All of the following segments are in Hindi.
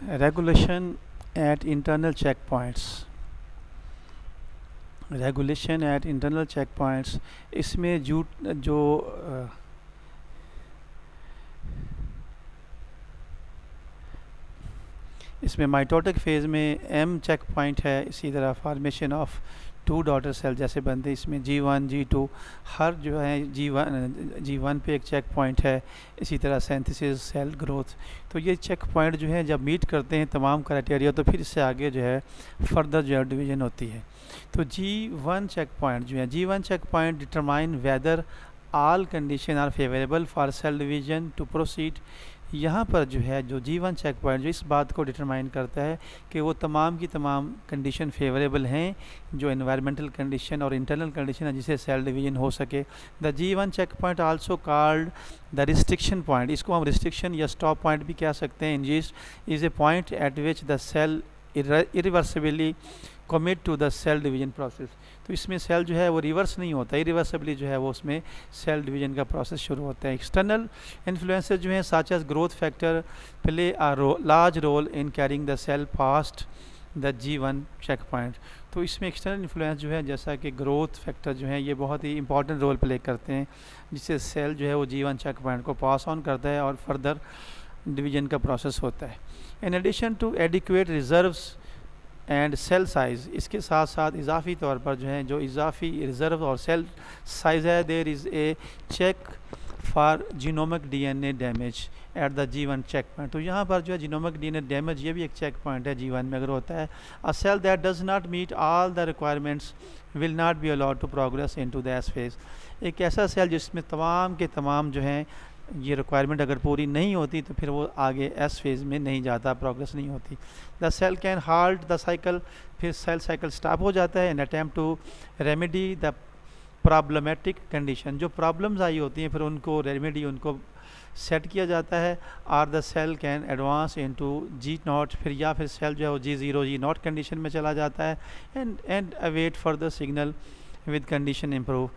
Regulation at internal checkpoints. Regulation at internal checkpoints, इसमें जो इसमें माइटोटिक फेज़ में एम चेक पॉइंट है, इसी तरह formation of two daughter cell जैसे बनते हैं, इसमें G1 G2 हर जो है G1 पे एक चेक पॉइंट है, इसी तरह सिंथेसिस सेल ग्रोथ। तो ये चेक पॉइंट जो है जब मीट करते हैं तमाम क्राइटेरिया तो फिर इससे आगे जो है फर्दर जो है डिवीजन होती है। तो G1 चेक पॉइंट जो है, G1 check point determine whether all condition are favourable for cell division to proceed. यहाँ पर जो है जो G1 चेक पॉइंट जो इस बात को डिटरमाइन करता है कि वो तमाम की तमाम कंडीशन फेवरेबल हैं, जो एनवायरमेंटल कंडीशन और इंटरनल कंडीशन है जिससे सेल डिवीजन हो सके। The G1 check point also called the restriction point, इसको हम रिस्ट्रिक्शन या स्टॉप पॉइंट भी कह सकते हैं। Is a point at which the cell irreversibly commit to the cell division process. तो इसमें सेल जो है वो रिवर्स नहीं होता, इरिवर्सिबली जो है वो उसमें सेल डिवीजन का प्रोसेस शुरू होता है। एक्सटर्नल इन्फ्लुएंसेस जो हैं such as growth factor play a large role in carrying the cell past the G1 check point. तो इसमें एक्सटर्नल इन्फ्लुएंस जो है जैसा कि ग्रोथ फैक्टर जो है ये बहुत ही इंपॉर्टेंट रोल प्ले करते हैं, जिससे सेल जो है वो G1 चेक पॉइंट को पास ऑन करता है और फर्दर डिवीजन का प्रोसेस होता है। In addition to adequate reserves and cell size, इसके साथ साथ इजाफी तौर पर जो है जो इजाफी रिज़र्व और सेल साइज़ है, there is a check for genomic DNA damage at the G1 check point. तो यहाँ पर जो है जीनोमिक DNA डैमेज ये भी एक चेक पॉइंट है G1 में अगर होता है। A cell that does not meet all the requirements will not be allowed to progress into the S phase. एक ऐसा सेल जिसमें तमाम के तमाम जो हैं ये रिक्वायरमेंट अगर पूरी नहीं होती तो फिर वो आगे एस फेज़ में नहीं जाता, प्रोग्रेस नहीं होती। The cell can halt the cycle, फिर सेल साइकिल स्टॉप हो जाता है। In attempt to remedy the problematic condition, जो प्रॉब्लम्स आई होती हैं फिर उनको रेमेडी उनको सेट किया जाता है। Or the cell can advance into G0, फिर या फिर सेल जो है वो G0 G0 कंडीशन में चला जाता है। And await further signal with condition improve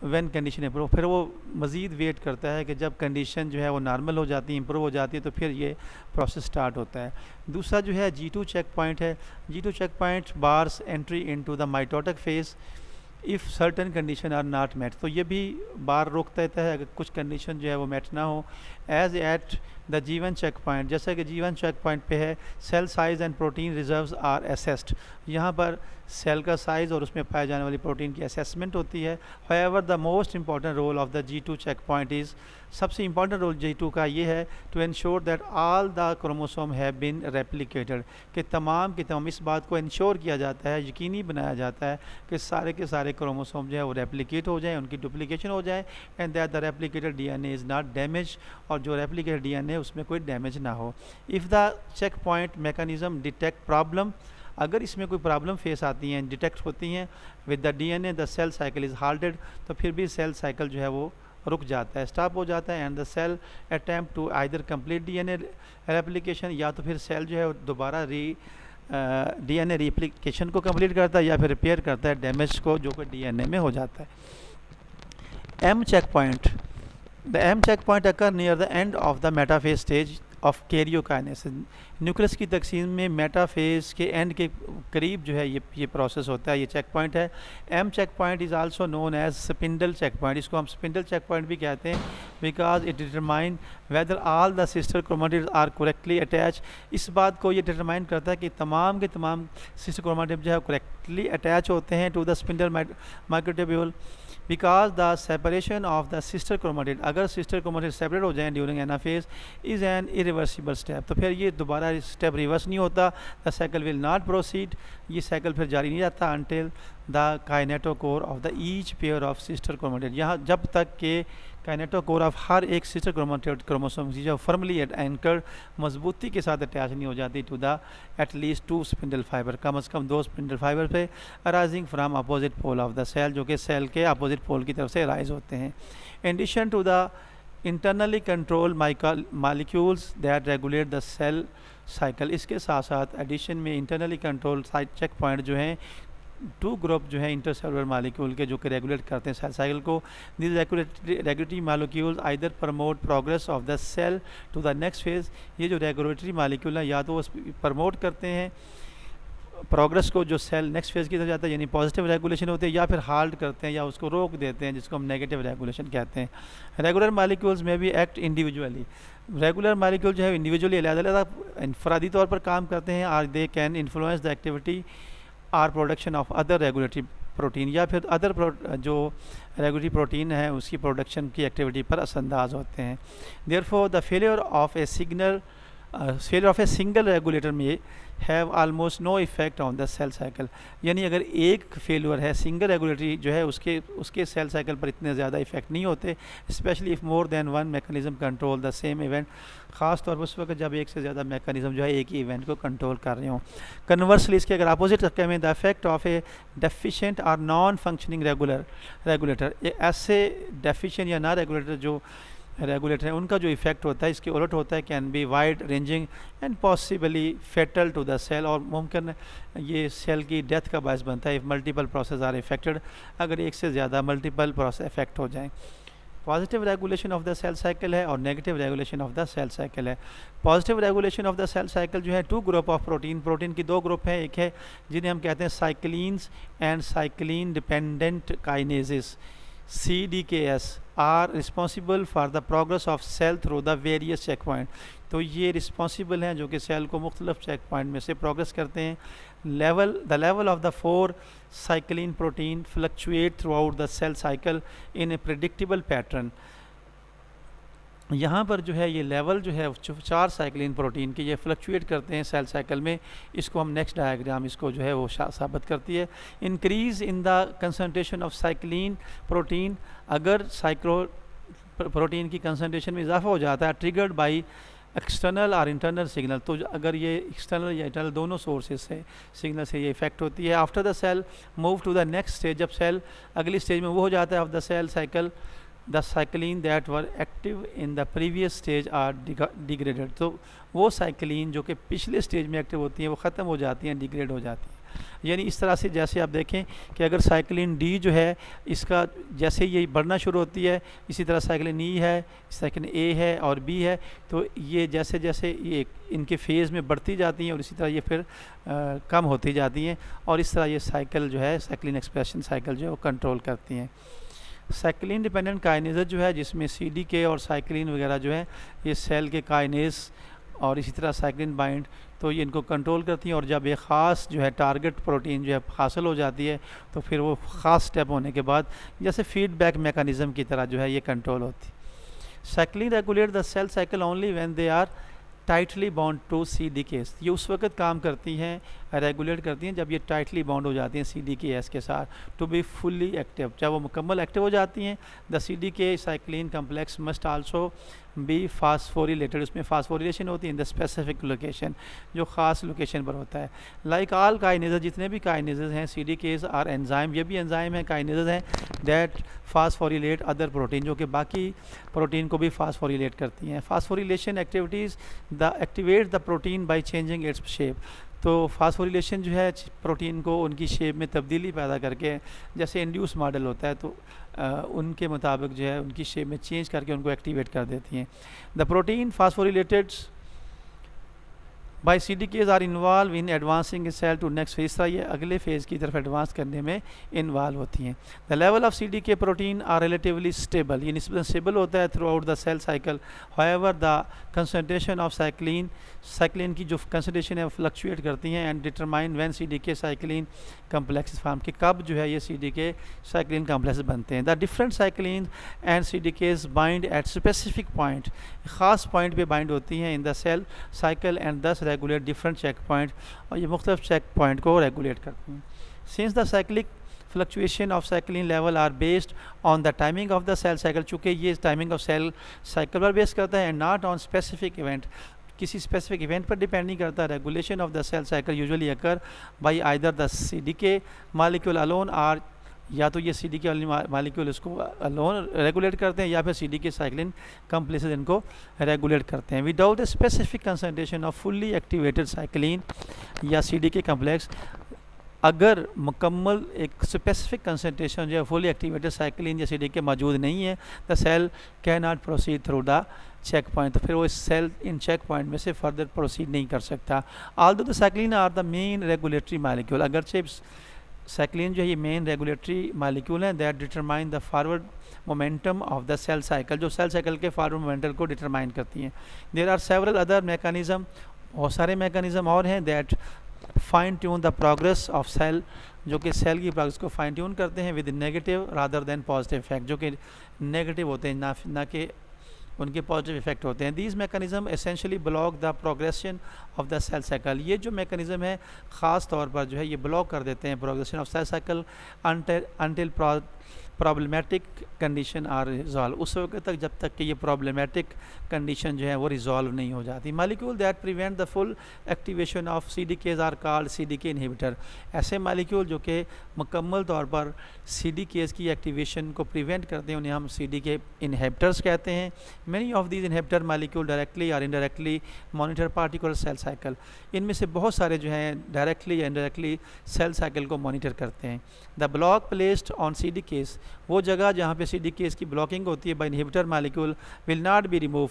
when condition improve, फिर वो मज़ीद वेट करता है कि जब कंडीशन जो है वो नॉर्मल हो जाती है, इम्प्रूव हो जाती है, तो फिर ये प्रोसेस स्टार्ट होता है। दूसरा जो है G2 चेक पॉइंट है। G2 check point bars entry into the mitotic phase if certain condition are not met, तो ये भी बार रोक देता है अगर कुछ कंडीशन जो है वो मेट ना हो। As at the G1 check point, जैसा कि G1 चेक पॉइंट पे है, cell size and protein reserves are assessed, यहाँ पर सेल का साइज़ और उसमें पाए जाने वाली प्रोटीन की असेसमेंट होती है। However the most important role of the G2 check point is, सबसे इंपॉर्टेंट रोल G2 का ये है to ensure that all the chromosome have been replicated, कि तमाम की तमाम इस बात को इंश्योर किया जाता है, यकीनी बनाया जाता है कि सारे के सारे क्रोमोसोम जो है वो रेप्लिकेट हो जाए, उनकी डुप्लीकेशन हो जाए, and that the replicated DNA is not damage, और जो रेप्लिकेटेड DNA उसमें कोई डैमेज ना हो। If the check point mechanism detect problem, अगर इसमें कोई प्रॉब्लम फेस आती हैं, डिटेक्ट होती हैं with the DNA the cell cycle is halted, तो फिर भी सेल साइकिल जो है वो रुक जाता है, स्टॉप हो जाता है। And the cell attempt to either complete DNA replication, या तो फिर सेल जो है दोबारा DNA रेप्लिकेशन को कंप्लीट करता है या फिर रिपेयर करता है डैमेज को जो कि DNA में हो जाता है। M check point, the M check point occur near the end of the metaphase stage of karyokinesis, nucleus की तकसीम में मेटाफेज के एंड के करीब जो है ये प्रोसेस होता है, ये चेक पॉइंट है। M check point is also known as spindle check point, इसको हम स्पिंडल चेक पॉइंट भी कहते हैं, because it determine whether all the sister chromatids are correctly attach, इस बात को ये डिटरमाइन करता है कि तमाम के तमाम सिस्टर क्रोमेटिड जो है करेक्टली अटैच होते हैं to the spindle microtubule, because the separation of the sister chromatid, अगर सिस्टर क्रोमेटिड सेपरेट हो जाएँ during anaphase is an irreversible step, तो फिर ये दोबारा स्टेप रिवर्स नहीं होता, the cycle will not proceed, ये साइकिल फिर जारी नहीं जाता until the kinetochore of the each pair of sister chromatid, यहाँ जब तक के काइनेटोकोर ऑफ हर एक सिस्टर क्रोमेटिड क्रोमोसोम जो फर्मली एंकर मजबूती के साथ अटैच नहीं हो जाती to the at least 2 spindle fibre, कम अज़ कम 2 स्पिंडल फाइबर पे arising from opposite pole of the cell, जो कि सेल के अपोजिट पोल की तरफ से राइज होते हैं। In addition to the internally control molecules that regulate the cell cycle, इसके साथ साथ एडिशन में internally control side check point जो हैं टू ग्रुप जो है इंटरसेलुलर मालिक्यूल के जो कि रेगुलेट करते हैं सेल साइकिल को। This regulatory molecules either promote progress of the cell to the next phase. ये जो रेगुलेटरी मालिक्यूल है या तो वो प्रमोट करते हैं प्रोग्रेस को जो सेल नेक्स्ट फेज की तरफ जाता है, यानी पॉजिटिव रेगुलेशन होते हैं, या फिर हाल्ट करते हैं या उसको रोक देते हैं, जिसको हम नेगेटिव रेगुलेशन कहते हैं। रेगुलर मालिक्यूल्स में भी एक्ट इंडिविजुअली। रेगुलर मालिक्यूल जो है इंडिविजुअली अलग-अलग इंफरादी तौर पर काम करते हैं, और they can influence the activity or production of other regulatory protein, या फिर अदर जो रेगुलेटरी प्रोटीन है उसकी प्रोडक्शन की एक्टिविटी पर असरअंदाज होते हैं। Therefore the failure of a single regulator may have almost no effect on the cell cycle. यानी अगर एक फेलियर है सिंगल रेगुलेटरी जो है उसके सेल साइकिल पर इतने ज़्यादा इफेक्ट नहीं होते, specially if more than one mechanism control the same event. ख़ास तौर पर उस वक्त जब एक से ज़्यादा मैकेनिज्म जो है एक ही इवेंट को कंट्रोल कर रहे हों। कन्वर्सली इसके अगर अपोजिट रखें में the effect of A deficient और नॉन फंक्शनिंग रेगुलेटर, ऐसे डेफिशिएंट या ना रेगुलेटर जो रेगुलेटर है उनका जो इफेक्ट होता है इसके उलट होता है, can be wide ranging and possibly fatal to the cell, और मुमकिन ये सेल की डेथ का बायस बनता है if multiple process are affected, अगर एक से ज़्यादा मल्टीपल प्रोसेस इफेक्ट हो जाएँ। Positive regulation of the cell cycle है और negative regulation of the cell cycle है। Positive regulation of the cell cycle जो है टू ग्रुप ऑफ प्रोटीन की दो ग्रुप हैं, एक है जिन्हें हम कहते हैं cyclins and cyclin dependent kinases, CDKs are responsible for the progress of cell through the various check point. तो ये रिस्पॉन्सिबल हैं जो कि सेल को मुख्तलिफ चेक पॉइंट में से प्रोग्रेस करते हैं। The level of the 4 cyclin protein fluctuate throughout the cell cycle in a predictable pattern. यहाँ पर जो है ये लेवल जो है 4 साइक्लिन प्रोटीन के ये फ्लक्चुएट करते हैं सेल साइकिल में। इसको हम नेक्स्ट डायग्राम इसको जो है वो साबित करती है। Increase in the concentration of cyclin protein, अगर प्रोटीन की कंसंट्रेशन में इजाफा हो जाता है ट्रिगर्ड बाई एक्सटर्नल और इंटरनल सिग्नल, तो अगर ये एक्सटर्नल या इंटरनल दोनों सोर्सेज से सिग्नल से ये इफेक्ट होती है। After the cell move to the next stage, जब सेल अगली स्टेज में वो हो जाता है of the cell cycle, the cyclin that were active in the previous stage are degraded. तो वो साइक्लिन जो कि पिछले स्टेज में एक्टिव होती हैं वो ख़त्म हो जाती हैं, डिग्रेड हो जाती हैं। यानी इस तरह से जैसे आप देखें कि अगर साइक्लिन डी जो है इसका जैसे ये बढ़ना शुरू होती है, इसी तरह साइक्लिन ई है, साइक्लिन ए है और बी है, तो ये जैसे जैसे ये इनके फेज़ में बढ़ती जाती हैं और इसी तरह ये फिर कम होती जाती हैं, और इस तरह ये साइकिल जो है साइक्लिन एक्सप्रेशन साइकिल जो है वो कंट्रोल करती हैं। साइक्लिन डिपेंडेंट काइनेज जो है जिसमें CDK और साइक्लिन वगैरह जो है ये सेल के काइनेज और इसी तरह साइक्लिन बाइंड, तो ये इनको कंट्रोल करती हैं। और जब एक ख़ास जो है टारगेट प्रोटीन जो है हासिल हो जाती है तो फिर वो ख़ास स्टेप होने के बाद जैसे फीडबैक मैकेनिज़्म की तरह जो है ये कंट्रोल होती है। Cyclin regulate the cell cycle only when they are tightly bound to CDKs। ये उस वक्त काम करती हैं, रेगुलेट करती हैं जब ये टाइटली बॉन्ड हो जाती हैं CDKs के साथ, टू बी फुल्ली एक्टिव। जब वो मुकम्मल एक्टिव हो जाती हैं the CDK cyclin complex must also be phosphorylated, उसमें फास्फोरिलेशन होती है इन द स्पेसिफिक लोकेशन, जो ख़ास लोकेशन पर होता है। लाइक ऑल काइनेजेस, जितने भी काइनेजेस हैं CDKs आर एंजाइम, ये भी एंजाइम हैं, काइनेजेस हैं दैट फास्फोरिलेट अदर प्रोटीन, जो कि बाकी प्रोटीन को भी फास्फोरिलेट करती हैं। Phosphorylation activities the activate the protein by changing its shape. तो फास्फोरिलेशन जो है प्रोटीन को उनकी शेप में तब्दीली पैदा करके, जैसे इंड्यूस मॉडल होता है तो उनके मुताबिक जो है उनकी शेप में चेंज करके उनको एक्टिवेट कर देती हैं। The protein phosphorylated by CDKs are involved in advancing cell to next phase, ये अगले फेज़ की तरफ एडवांस करने में इन्वॉल्व होती हैं। The level of CDK protein are relatively stable, ये निस्बतन स्टेबल होता है throughout the cell cycle. However the concentration of cyclin की जो कंसंट्रेशन है वो फ्लक्चुएट करती हैं and determine when CDK cyclin complex form, कि कब जो है ये CDK साइक्लिन कम्प्लेक्स बनते हैं। The different cyclin and CDKs bind at specific point, ख़ास पॉइंट पे बाइंड होती हैं in the cell cycle and thus regulate different checkpoint, और ये मुख्तलिफ चेक पॉइंट को रेगुलेट करती हैं। Since the cyclic fluctuation of cyclin level are based on the timing of the cell cycle, चूँकि ये टाइमिंग ऑफ सेल साइकिल पर बेस करता है and not on specific event, किसी स्पेसिफिक इवेंट पर डिपेंड नहीं करता। Regulation of the cell cycle usually occur by either the CDK molecule alone, or या तो ये CDK मालिक्यूल इसको अलोन रेगुलेट करते हैं या फिर CDK साइक्लिन कम्प्लेक्सेस इनको रेगुलेट करते हैं। Without a specific concentration of fully activated cyclin या CDK कम्प्लेक्स अगर मुकम्मल एक स्पेसिफिक कंसनट्रेशन जो है फुली एक्टिवेटेड साइक्लिन या CDK मौजूद नहीं है, the cell can not proceed through the check point, तो फिर वो इस सेल इन चेक पॉइंट में से फर्दर प्रोसीड नहीं कर सकता। Although the cyclin are the main regulatory molecule, अगरचे साइक्लिन जो है ये मेन रेगुलेटरी मालिक्यूल हैं that determine the forward momentum of the cell cycle, जो सेल साइकिल के फॉरवर्ड मोमेंटम को डिटरमाइन करती हैं। There are several other mechanism, बहुत सारे मैकेनिज्म और हैं that fine tune the progress of cell, जो कि सेल की प्रोग्रेस को फाइन ट्यून करते हैं with negative rather than positive effect, जो कि नेगेटिव होते हैं ना कि उनके पॉजिटिव इफेक्ट होते हैं। These mechanism essentially block the progression of the cell cycle, ये जो मैकेनिज्म है ख़ास तौर पर जो है ये ब्लॉक कर देते हैं progression of cell cycle until problematic condition are resolve, उस वक्त तक जब तक कि ये प्रॉब्लमेटिक कंडीशन जो है वो रिजॉल्व नहीं हो जाती। Molecule that prevent the full activation of CDKs are called CDK inhibitor, ऐसे मालिक्यूल जो कि मुकम्मल तौर पर CDKs की एक्टिवेशन को प्रिवेंट करते हैं उन्हें हम CDK इनहिबिटर्स कहते हैं। Many of these inhibitor molecule directly और indirectly monitor particular cell cycle, इनमें से बहुत सारे जो हैं डायरेक्टली या इनडायरेक्टली सेल साइकिल को मॉनिटर करते हैं। The block placed on CDKs, वो जगह जहाँ पे CDKs की ब्लॉकिंग होती है by inhibitor molecule will not be remove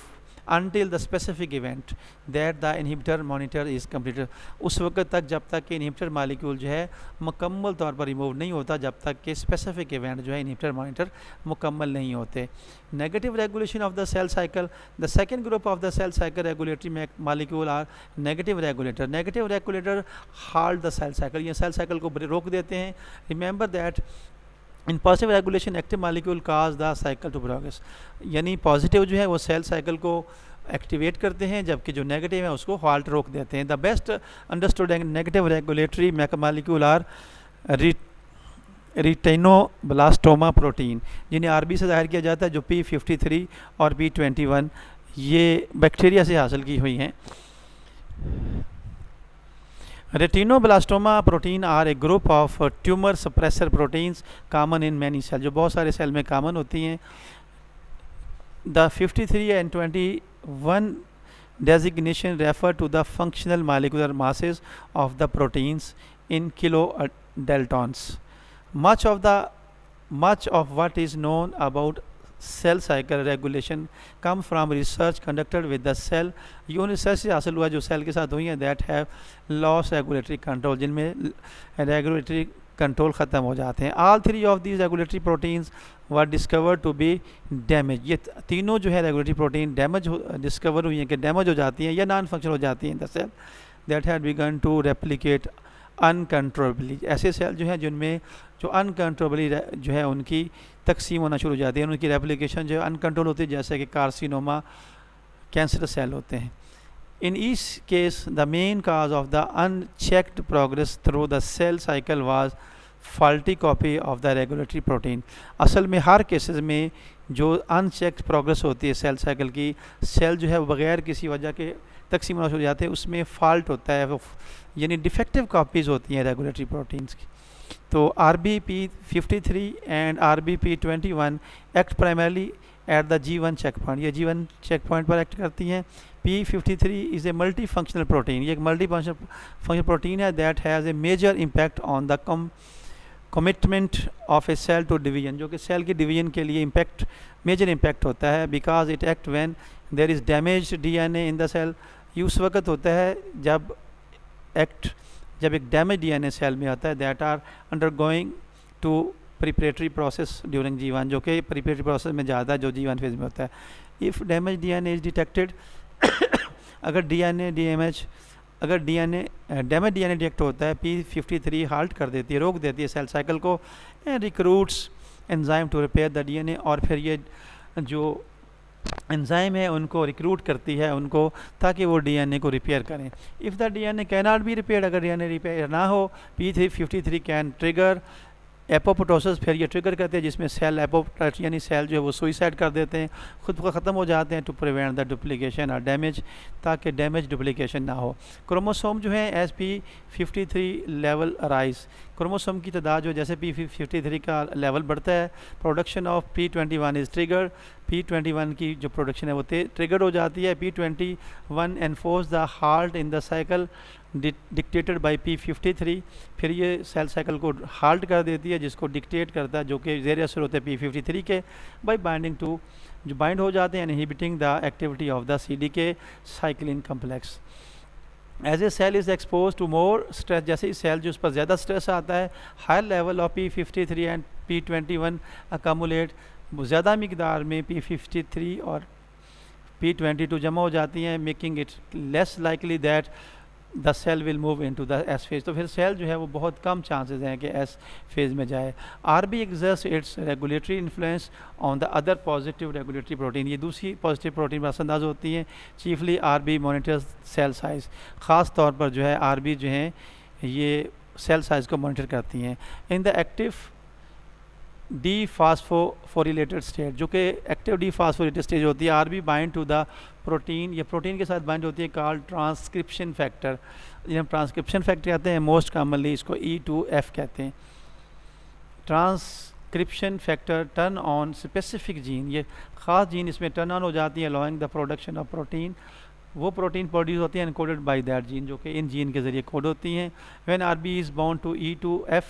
until the specific event that the inhibitor monitor is completed, उस वक्त तक जब तक कि इनहिबिटर मालिक्यूल जो है मुकम्मल तौर पर रिमूव नहीं होता, जब तक कि स्पेसिफिक इवेंट जो है इनहिबिटर मॉनिटर मुकम्मल नहीं होते। Negative regulation of the cell cycle, the second group of the cell cycle regulatory molecule are negative regulator, negative regulator halt the cell cycle, ये सेल साइकिल को रोक देते हैं। Remember that in positive regulation active molecule cause the cycle to progress, यानी पॉजिटिव जो है वो सेल साइकिल को एक्टिवेट करते हैं, जबकि जो नेगेटिव है उसको हॉल्ट रोक देते हैं। The best understood negative regulatory molecule are retinoblastoma protein, जिन्हें RB से जाहिर किया जाता है, जो P53 और P21 ये बैक्टीरिया से हासिल की हुई हैं। Retinoblastoma protein are a group of tumour suppressor proteins common in many cell, जो बहुत सारे सेल में कॉमन होती हैं। The 53 and 21 designation refer to the functional molecular masses of the proteins in kilodaltons. Much of what is known about cell cycle regulation come from research conducted with the cell, ये उन रिसर्च से हासिल हुआ जो सेल के साथ हुई है that have loss regulatory control, जिनमें रेगुलेटरी कंट्रोल ख़त्म हो जाते हैं। All three of these regulatory proteins were discovered to be damage, ये तीनों जो है रेगुलेटरी प्रोटीन डिस्कवर हुई हैं कि डैमेज हो जाती हैं या नॉन फंक्शन हो जाती हैं in the cell that had begun to replicate uncontrollably, ऐसे सेल जो हैं जिनमें जो अनकंट्रोलेबली जो है उनकी तकसीम होना शुरू हो जाती है, उनकी रेप्लिकेशन जो है अनकंट्रोल होती है, जैसे कि कार्सिनोमा कैंसर सेल होते हैं। In each case the main cause of the unchecked progress through the cell cycle was faulty copy of the regulatory protein, असल में हर केसेस में जो अनचेक्ड प्रोग्रेस होती है सेल साइकिल की, सेल जो है वो बगैर किसी वजह के तकसीम होना शुरू हो जाते हैं, उसमें फॉल्ट होता है, यानी डिफेक्टिव कॉपीज़ होती हैं रेगुलेटरी प्रोटीन्स की। तो RBP53 and RBP21 act primarily at the G1 check point, ये G1 चेक पॉइंट पर एक्ट करती हैं। P53 is a multifunctional protein, ये एक मल्टी फंक्शनल प्रोटीन है that has a major impact on the commitment of a cell to division, जो कि सेल की डिवीजन के लिए मेजर इम्पैक्ट होता है। Because it act when there is damage DNA in the cell, ये उस वक्त होता है जब एक डैमेज DNA सेल में आता है that are undergoing to preparatory process during G1, जो कि प्रिपरेटरी प्रोसेस में ज़्यादा जो G1 फेज में होता है। If damage DNA is detected, अगर डैमेज DNA डिटेक्ट होता है, P53 हाल्ट कर देती है, रोक देती है सेल साइकिल को, and recruits enzyme to repair the DNA, और फिर ये जो एंजाइम है उनको रिक्रूट करती है उनको ताकि वो DNA को रिपेयर करें। If the DNA can not be repair, अगर DNA रिपेयर ना हो, P53 कैन ट्रिगर एपोप्टोसिस, फिर ये ट्रिगर करते हैं जिसमें सेल एपोप्टोसिस यानी सेल जो है वो सुइसाइड कर देते हैं, खुद को ख़त्म हो जाते हैं, टू प्रिवेंट द डुप्लीकेशन और डैमेज, ताकि डैमेज डुप्लीकेशन ना हो। क्रोमोसोम जो है as P53 level rise, chromosome की तादाद जो जैसे P53 का लेवल बढ़ता है, production of P21 is trigger, P21 की जो प्रोडक्शन है वो ट्रिगर हो जाती है। P21 enforce the halt in the cycle dictated bye P53, फिर ये सेल साइकिल को हाल्ट कर देती है, जिसको डिक्टेट करता है, जो कि ज़ेर असर होते हैं P53 के, बाय बाइंडिंग टू, जो बाइंड हो जाते हैं, inhibiting the activity of the CDK cyclin complex. As a cell is expose to more stress, जैसे ही सेल जो उस पर ज़्यादा स्ट्रेस आता है, higher level of P53 and P21 accumulate, ज़्यादा मकदार में P53 और P22 जमा हो जाती हैं, making it less likely that the cell will move into the S phase. तो फिर सेल जो है वो बहुत कम चांसेस हैं कि एस फेज में जाए। RB exerts its regulatory influence on the other positive regulatory protein, ये दूसरी पॉजिटिव प्रोटीन पर असरअंदाज होती हैं। Chiefly RB monitors cell size, ख़ास तौर पर जो है RB जो है ये सेल साइज़ को मॉनिटर करती हैं। In the active dephosphorylated state, जो कि एक्टिव डीफास्फोरिलेटेड स्टेज होती है, RB bind to the protein, ये प्रोटीन के साथ बाइंड होती है, कॉल्ड ट्रांसक्रिप्शन फैक्टर। ये हम ट्रांसक्रिप्शन फैक्टर कहते हैं, मोस्ट कॉमनली इसको E2F कहते हैं। Transcription factor turn on specific gene, ये ख़ास जीन इसमें टर्न ऑन हो जाती है, allowing the production of protein, वो प्रोटीन प्रोड्यूस होती है एनकोडेड बाय दैट जीन, जो कि इन जीन के ज़रिए कोड होती हैं। When RB is bound to E2F,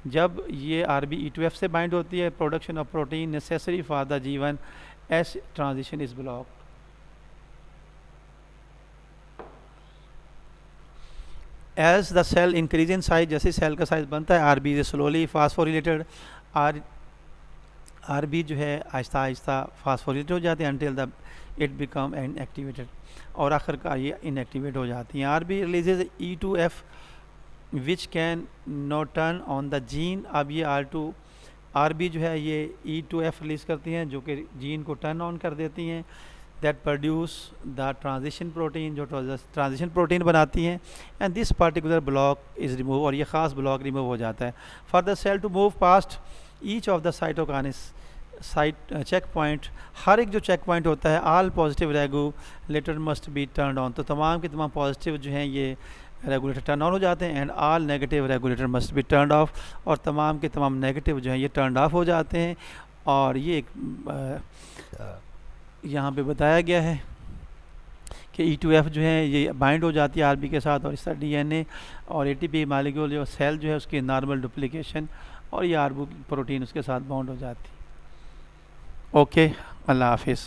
जब ये RB E2F से बाइंड होती है, production of protein necessary for the G1 S transition is block. As the cell increase in size, जैसे सेल का साइज बनता है, RB is slowly phosphorylated, RB जो है आहिस्ता आहिस्ता फास्फोरिलेटेड हो जाती है until the it become inactivated, और आखिरकार ये इनएक्टिवेट हो जाती हैं। RB releases E2F which can not turn on the gene. अब ये RB जो है ये E2F रिलीज़ करती हैं, जो कि जीन को टर्न ऑन कर देती हैं, that produce the transition protein, जो ट्रांजिशन प्रोटीन बनाती हैं, and this particular block is remove, और ये ख़ास ब्लॉक रिमूव हो जाता है। For the cell to move past each of the cytokinesis checkpoint, हर एक जो चेक पॉइंट होता है, all positive regulator must be turn on, तो तमाम के तमाम पॉजिटिव जो हैं ये रेगुलेटर टर्न ऑन हो जाते हैं, and all negative regulator must be turn off, और तमाम के तमाम नेगेटिव जो हैं ये टर्न ऑफ हो जाते हैं। और ये एक यहाँ पे बताया गया है कि E2F जो है ये बाइंड हो जाती है RB के साथ, और इसका DNA और ATP मालिक्यूल जो सेल जो है उसकी नॉर्मल डुप्लीकेशन, और ये RB प्रोटीन उसके साथ बाउंड हो जाती है। ओके, अल्लाह हाफिज़।